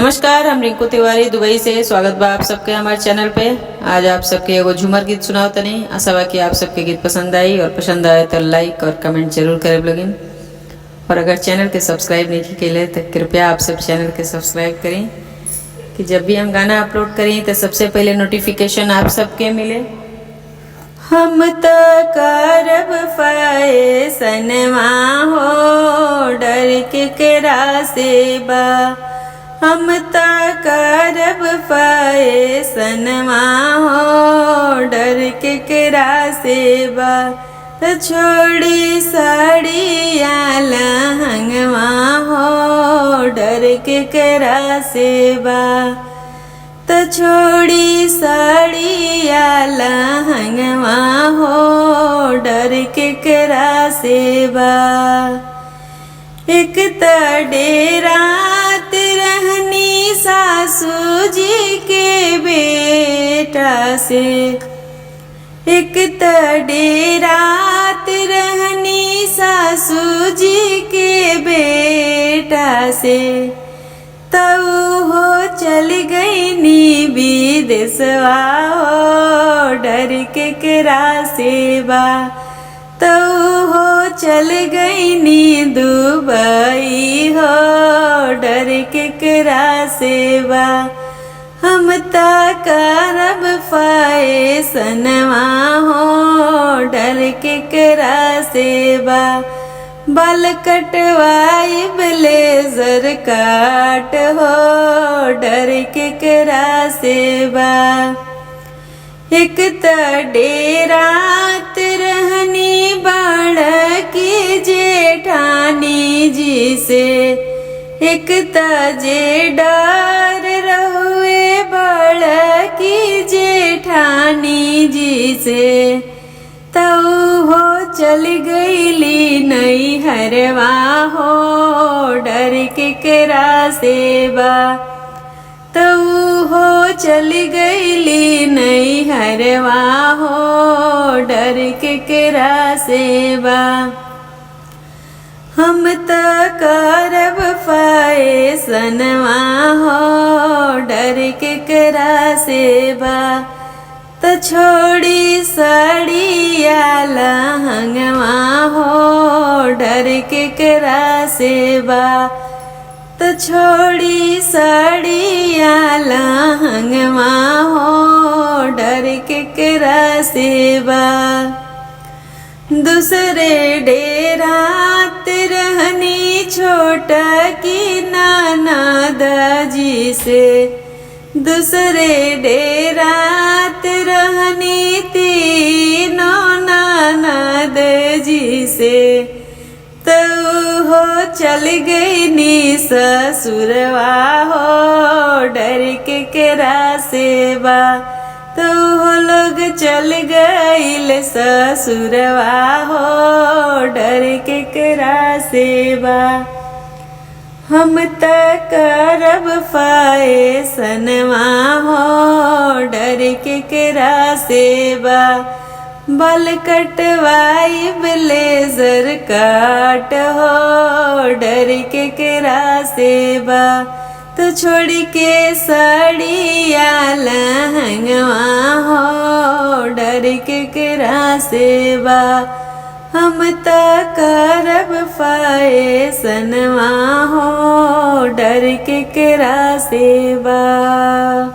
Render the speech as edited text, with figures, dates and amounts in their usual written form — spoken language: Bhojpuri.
नमस्कार, हम रिंकू तिवारी दुबई से स्वागत बा आप सबके हमारे चैनल पे। आज आप सबके एगो झूमर गीत सुनाओ तनी। आशा बा कि आप सबके गीत पसंद आई और पसंद आए तो लाइक और कमेंट जरूर करें लोगिन। और अगर चैनल के सब्सक्राइब नहीं किए तो कृपया आप सब चैनल के सब्सक्राइब करें कि जब भी हम गाना अपलोड करें तो सबसे पहले नोटिफिकेशन आप सबके मिले। हम तो करब फैसनवा हो डर के केरा से बा। हम तो करब फैसनवा हो डर के केरा से बा। तो छोड़ी साड़िया लहंगवा हो डर के केरा से बा। तो छोड़ी साड़िया लहंगवा हो डर के केरा से बा। एक तो डेरात रहनी सासू जी के बेटा से। एक तो डेरात रहनी सासू जी के बेटा से। तब हो चल गई नी विदेशवा हो डर के केरा से बा। तब हो चल गई नी दुबई हो डर के केरा से बा। हम तो करब फैसनवा हो डर के केरा से बा। बाल कटवाई ब्लेजर काट हो डर के केरा से बा। एक तो डेरात रहनी बड़ की जेठानी जी से। एक तो जे डर रहुए बड़ की जेठानी जी से। तब हो चल गईली नई हरवा हो डर के केरा से बा। तब हो चल गईली नई हरवा हो डर के केरा से बा। हम तो करब फैसनवा हो डर के केरा से बा। तो छोड़ी साड़िया लहंगवा हो डर के केरा से बा। तो छोड़ी साड़िया लहंगवा हो डर के केरा से बा। दूसरे डेरात रहनी छोटा की ननद जी से। दूसरे डेरात रहनी तीनों ननद जी से। तो हो चल गई नी ससुरवा हो डर के केरा से बा। तो हो लोग चल गईल ससुरवा हो डर के केरा से बा। हम तो करब फैसनवा हो डर के केरा से बा। बाल कटवाई ब्लेजर काट हो डर के केरा से बा। तो छोड़ी के साड़िया लहंगवा हो डर के केरा से बा। हम तो करब फैसनवा हो डर के केरा से बा।